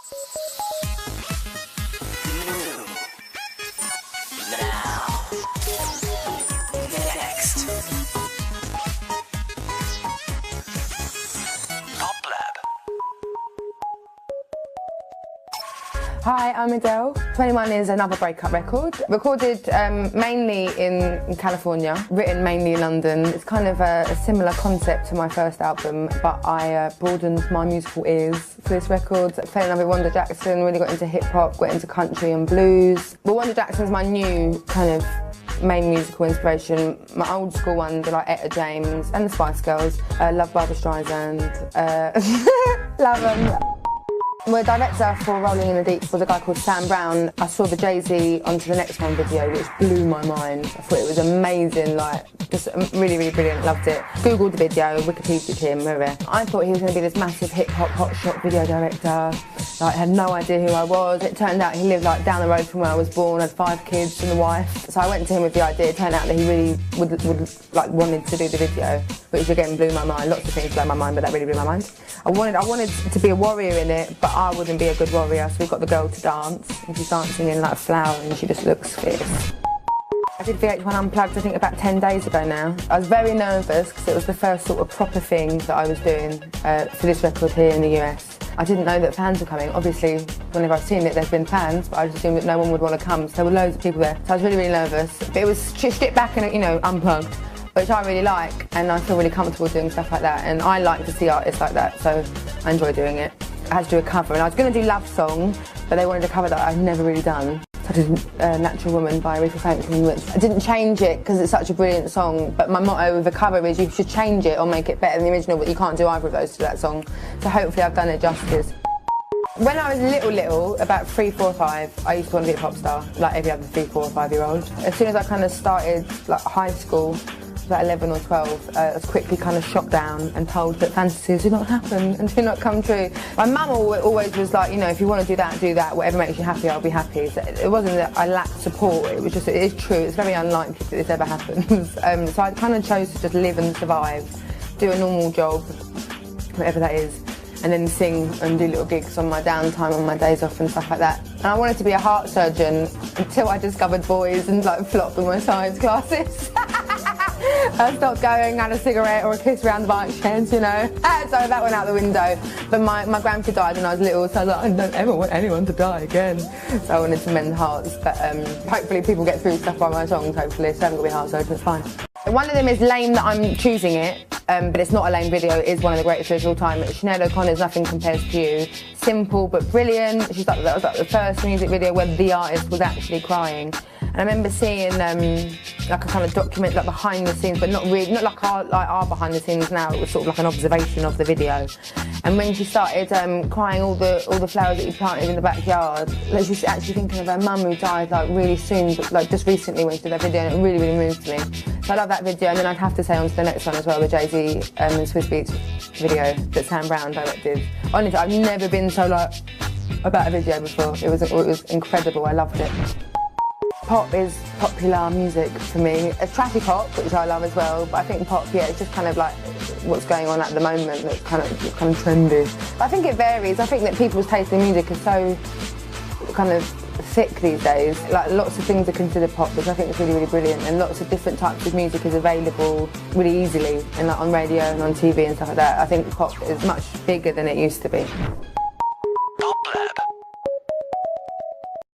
NewNowNext. PopLab. Hi, I'm Adele. 21 is another breakup record. Recorded mainly in California, written mainly in London. It's kind of a similar concept to my first album, but I broadened my musical ears for this record. Fell in love with Wanda Jackson, really got into hip-hop, got into country and blues. But Wanda Jackson's my new kind of main musical inspiration. My old school ones are like Etta James and the Spice Girls. Love Barbra Streisand. Love them. My director for Rolling in the Deep was a guy called Sam Brown. I saw the Jay-Z Onto the Next One video, which blew my mind. I thought it was amazing, like, just really, really brilliant, loved it. Googled the video, Wikipedia'd him, whatever. I thought he was going to be this massive hip-hop hotshot video director. Like, had no idea who I was. It turned out he lived like down the road from where I was born, had 5 kids and a wife. So I went to him with the idea. It turned out that he really would like wanted to do the video, which again blew my mind. Lots of things blew my mind, but that really blew my mind. I wanted to be a warrior in it, but I wouldn't be a good warrior, so we got the girl to dance, and she's dancing in like a flower and she just looks fierce. I did VH1 Unplugged, I think about 10 days ago now. I was very nervous because it was the first sort of proper thing that I was doing for this record here in the US. I didn't know that fans were coming. Obviously, whenever I've seen it, there's been fans, but I just assumed that no one would want to come, so there were loads of people there. So I was really, really nervous. But it was stripped back and, you know, unplugged, which I really like, and I feel really comfortable doing stuff like that, and I like to see artists like that, so I enjoy doing it. I had to do a cover, and I was going to do Love Song, but they wanted a cover that I've never really done. So I did Natural Woman by Aretha Franklin, which I didn't change it because it's such a brilliant song, but my motto with a cover is you should change it or make it better than the original, but you can't do either of those to that song. So hopefully I've done it justice. When I was little, about 3, 4, 5, I used to want to be a pop star, like every other 3, 4, 5-year-old. As soon as I kind of started like high school, about 11 or 12, I was quickly kind of shot down and told that fantasies do not happen and do not come true. My mum always was like, you know, if you want to do that, whatever makes you happy, I'll be happy. So it wasn't that I lacked support, it was just, it is true, it's very unlikely that this ever happens. So I kind of chose to just live and survive, do a normal job, whatever that is, and then sing and do little gigs on my downtime, on my days off and stuff like that. And I wanted to be a heart surgeon until I discovered boys and like flopped in my science classes. I stopped going, had a cigarette or a kiss around the bike sheds, you know. So that went out the window. But my grandpa died when I was little, so I was like, I don't ever want anyone to die again. So I wanted to mend hearts. But hopefully people get through stuff by my songs, hopefully. So I haven't got to be a heart surgeon, it's fine. One of them is Lame that I'm choosing it, but it's not a lame video, it is one of the greatest videos of all time. Sinead O'Connor's Nothing Compares to You. Simple but brilliant. That was like the first music video where the artist was actually crying. And I remember seeing like a kind of document, like behind the scenes, but not really, not like our behind the scenes now. It was sort of like an observation of the video. And when she started crying all the flowers that you planted in the backyard, like she's actually thinking of her mum who died like really soon, but like just recently when she did that video, and it really, really moved me. So I love that video, and then I'd have to say on to the next one as well, the Jay-Z and Swiss Beats video that Sam Brown directed. Honestly, I've never been so like about a video before. It was incredible. I loved it. Pop is popular music for me. It's trashy pop, which I love as well, but I think pop, yeah, it's just kind of like what's going on at the moment that's kind of trendy. But I think it varies. I think that people's taste in music is so kind of thick these days. Like lots of things are considered pop, which I think is really, really brilliant, and lots of different types of music is available really easily, and like on radio and on TV and stuff like that. I think pop is much bigger than it used to be. PopLab.